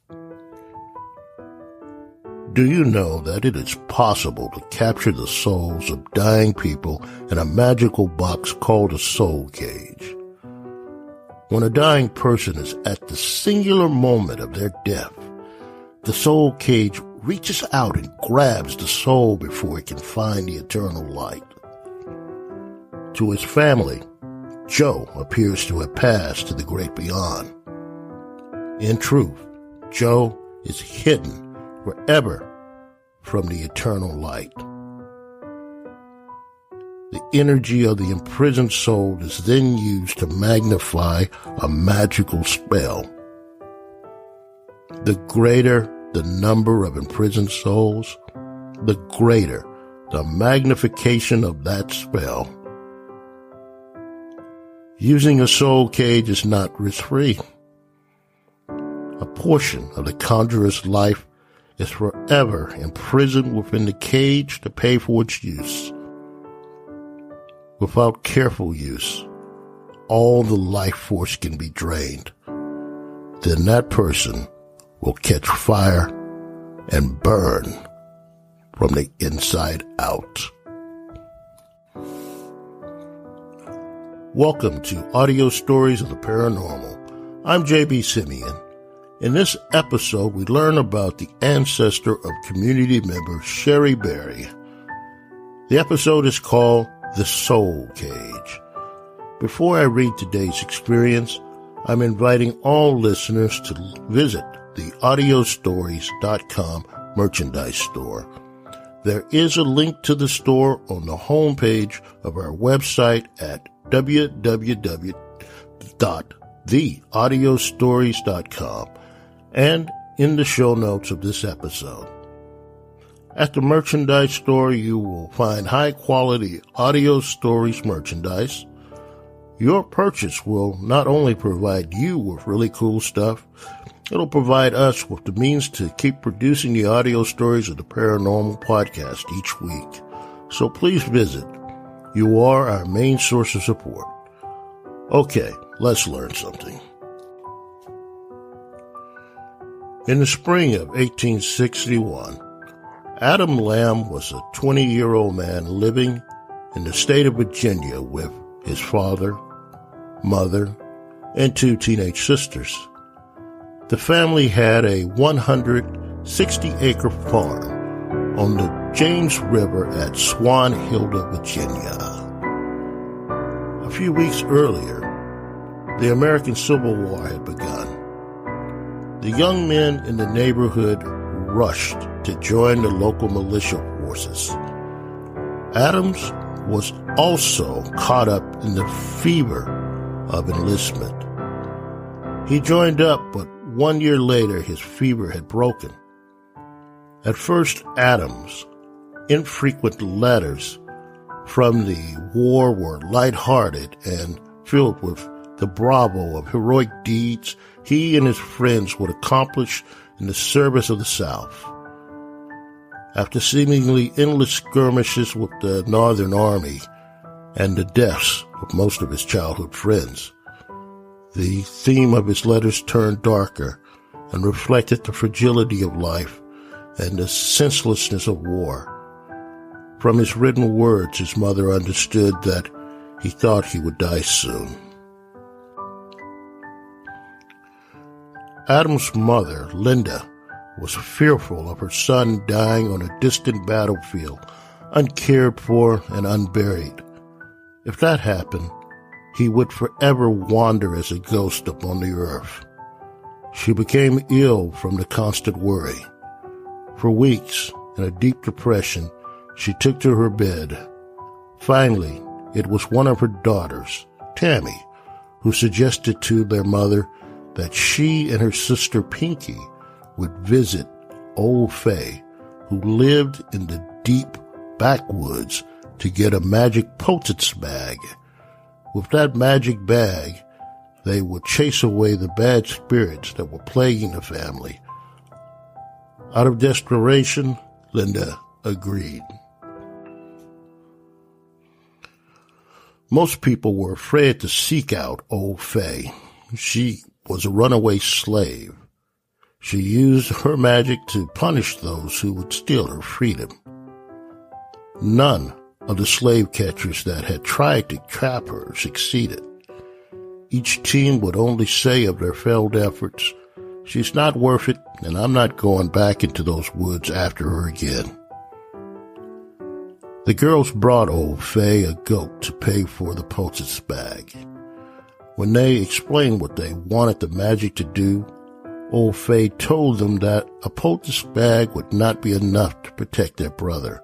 Do you know that it is possible to capture the souls of dying people in a magical box called a soul cage? When a dying person is at the singular moment of their death, the soul cage reaches out and grabs the soul before it can find the eternal light. To his family, Joe appears to have passed to the great beyond. In truth, Joe is hidden forever from the eternal light. The energy of the imprisoned soul is then used to magnify a magical spell. The greater the number of imprisoned souls, the greater the magnification of that spell. Using a soul cage is not risk-free. A portion of the conjurer's life is forever imprisoned within the cage to pay for its use. Without careful use, all the life force can be drained. Then that person will catch fire and burn from the inside out. Welcome to Audio Stories of the Paranormal. I'm J.B. Simeon. In this episode, we learn about the ancestor of community member Sherry Berry. The episode is called The Soul Cage. Before I read today's experience, I'm inviting all listeners to visit the audiostories.com merchandise store. There is a link to the store on the homepage of our website at www.theaudiostories.com and in the show notes of this episode. At the merchandise store, you will find high-quality audio stories merchandise. Your purchase will not only provide you with really cool stuff, it'll provide us with the means to keep producing the audio stories of the Paranormal podcast each week. So please visit. You are our main source of support. Okay, let's learn something. In the spring of 1861, Adam Lamb was a 20-year-old man living in the state of Virginia with his father, mother, and 2 teenage sisters. The family had a 160-acre farm on the James River at Swanhilda, Virginia. A few weeks earlier, the American Civil War had begun. The young men in the neighborhood rushed to join the local militia forces. Adams was also caught up in the fever of enlistment. He joined up, but 1 year later his fever had broken. At first, Adams' infrequent letters from the war were lighthearted and filled with the bravo of heroic deeds he and his friends would accomplish in the service of the South. After seemingly endless skirmishes with the Northern Army and the deaths of most of his childhood friends, the theme of his letters turned darker and reflected the fragility of life and the senselessness of war. From his written words, his mother understood that he thought he would die soon. Adam's mother, Linda, was fearful of her son dying on a distant battlefield, uncared for and unburied. If that happened, he would forever wander as a ghost upon the earth. She became ill from the constant worry. For weeks, in a deep depression, she took to her bed. Finally, it was one of her daughters, Tammy, who suggested to their mother that she and her sister Pinky would visit old Fay, who lived in the deep backwoods, to get a magic potence bag. With that magic bag, they would chase away the bad spirits that were plaguing the family. Out of desperation, Linda agreed. Most people were afraid to seek out old Fay. She was a runaway slave. She used her magic to punish those who would steal her freedom. None of the slave catchers that had tried to trap her succeeded. Each team would only say of their failed efforts, "She's not worth it, and I'm not going back into those woods after her again." The girls brought old Fay a goat to pay for the poultice bag. When they explained what they wanted the magic to do, old Fay told them that a poultice bag would not be enough to protect their brother.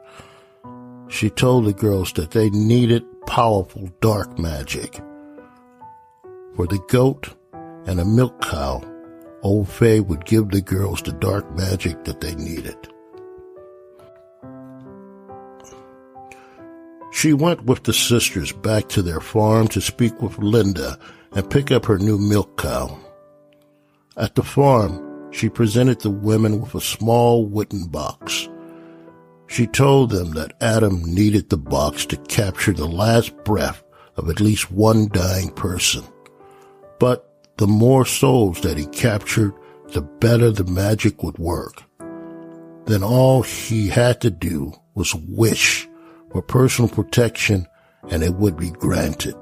She told the girls that they needed powerful dark magic. For the goat and a milk cow, old Fay would give the girls the dark magic that they needed. She went with the sisters back to their farm to speak with Linda and pick up her new milk cow. At the farm, she presented the women with a small wooden box. She told them that Adam needed the box to capture the last breath of at least one dying person. But the more souls that he captured, the better the magic would work. Then all he had to do was wish for personal protection, and it would be granted.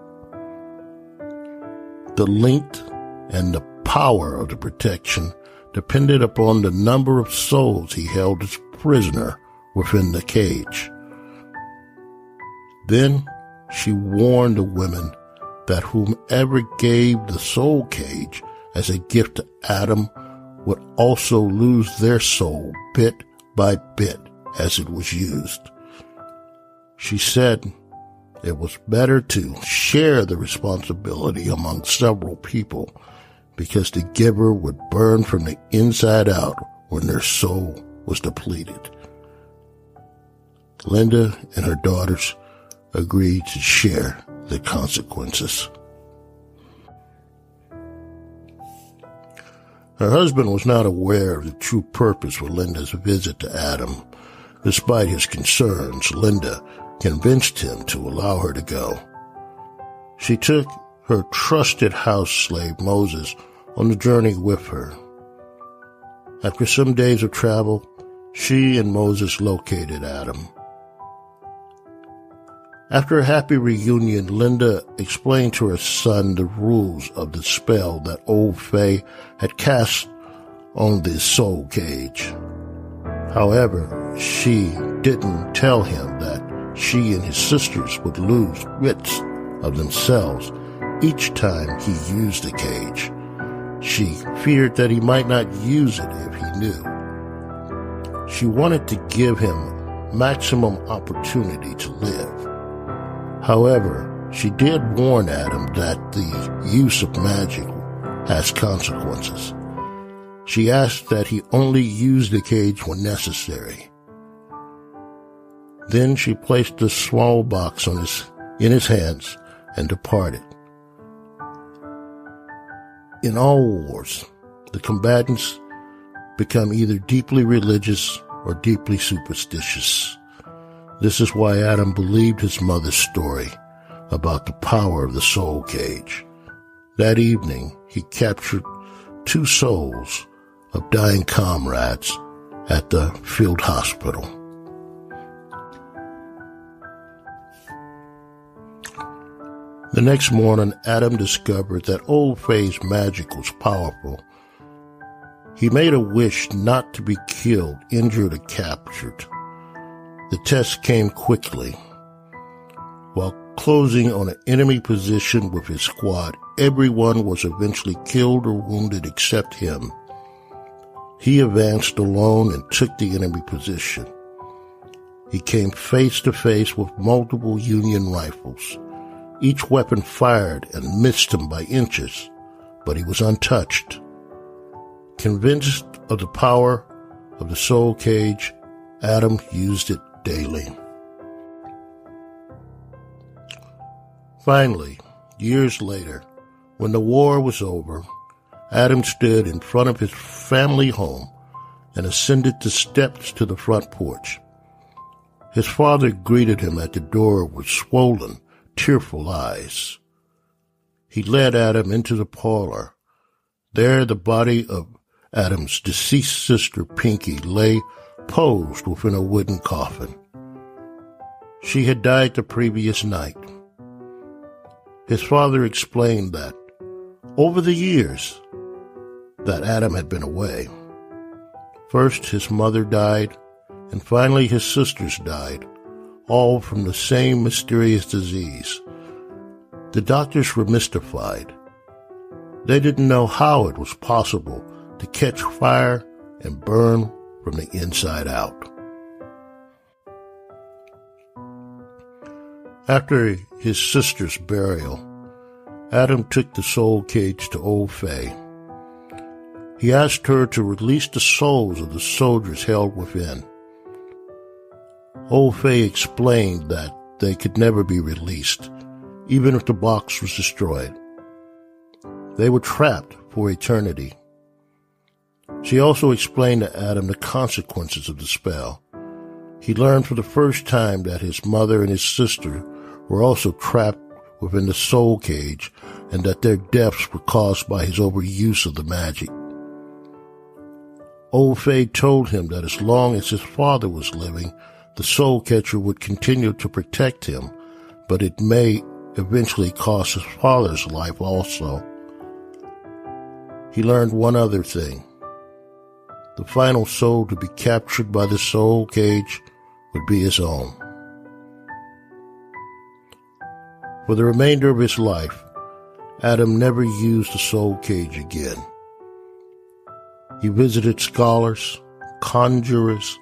The length and the power of the protection depended upon the number of souls he held as prisoner within the cage. Then she warned the women that whomever gave the soul cage as a gift to Adam would also lose their soul bit by bit as it was used. She said it was better to share the responsibility among several people because the giver would burn from the inside out when their soul was depleted. Linda and her daughters agreed to share the consequences. Her husband was not aware of the true purpose for Linda's visit to Adam. Despite his concerns, Linda convinced him to allow her to go. She took her trusted house slave Moses on the journey with her. After some days of travel, she and Moses located Adam. After a happy reunion, Linda explained to her son the rules of the spell that old Fay had cast on the soul cage. However, she didn't tell him that she and his sisters would lose bits of themselves each time he used the cage. She feared that he might not use it if he knew. She wanted to give him maximum opportunity to live. However, she did warn Adam that the use of magic has consequences. She asked that he only use the cage when necessary. Then she placed the small box in his hands and departed. In all wars, the combatants become either deeply religious or deeply superstitious. This is why Adam believed his mother's story about the power of the soul cage. That evening, he captured 2 souls of dying comrades at the field hospital. The next morning, Adam discovered that old Fay's magic was powerful. He made a wish not to be killed, injured, or captured. The test came quickly. While closing on an enemy position with his squad, everyone was eventually killed or wounded except him. He advanced alone and took the enemy position. He came face to face with multiple Union rifles. Each weapon fired and missed him by inches, but he was untouched. Convinced of the power of the soul cage, Adam used it daily. Finally, years later, when the war was over, Adam stood in front of his family home and ascended the steps to the front porch. His father greeted him at the door with swollen, tearful eyes. He led Adam into the parlor. There the body of Adam's deceased sister Pinky lay posed within a wooden coffin. She had died the previous night. His father explained that over the years that Adam had been away, first his mother died, and finally his sisters died, all from the same mysterious disease. The doctors were mystified. They didn't know how it was possible to catch fire and burn from the inside out. After his sister's burial, Adam took the soul cage to Old Faye. He asked her to release the souls of the soldiers held within. Old Faye explained that they could never be released, even if the box was destroyed. They were trapped for eternity. She also explained to Adam the consequences of the spell. He learned for the first time that his mother and his sister were also trapped within the soul cage, and that their deaths were caused by his overuse of the magic. Old Faye told him that as long as his father was living, the soul catcher would continue to protect him, but it may eventually cost his father's life also. He learned one other thing. The final soul to be captured by the soul cage would be his own. For the remainder of his life, Adam never used the soul cage again. He visited scholars, conjurers,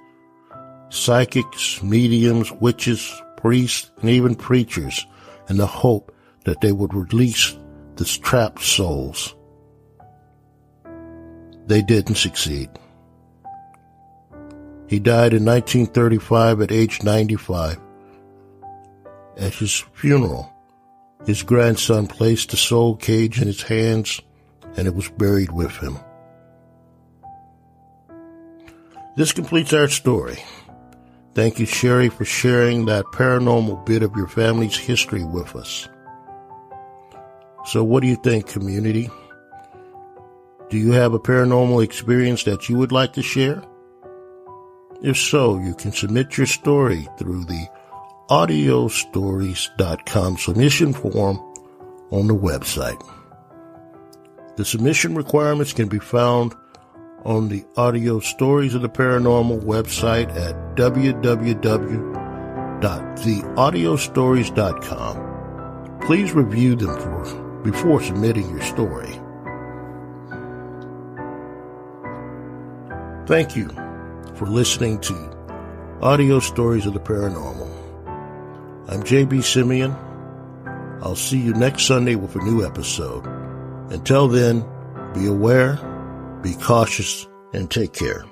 psychics, mediums, witches, priests, and even preachers in the hope that they would release the trapped souls. They didn't succeed. He died in 1935 at age 95. At his funeral, his grandson placed the soul cage in his hands, and it was buried with him. This completes our story. Thank you, Sherry, for sharing that paranormal bit of your family's history with us. So what do you think, community? Do you have a paranormal experience that you would like to share? If so, you can submit your story through the audiostories.com submission form on the website. The submission requirements can be found on the Audio Stories of the Paranormal website at www.theaudiostories.com. Please review them before submitting your story. Thank you for listening to Audio Stories of the Paranormal. I'm J.B. Simeon. I'll see you next Sunday with a new episode. Until then, be aware, be cautious, and take care.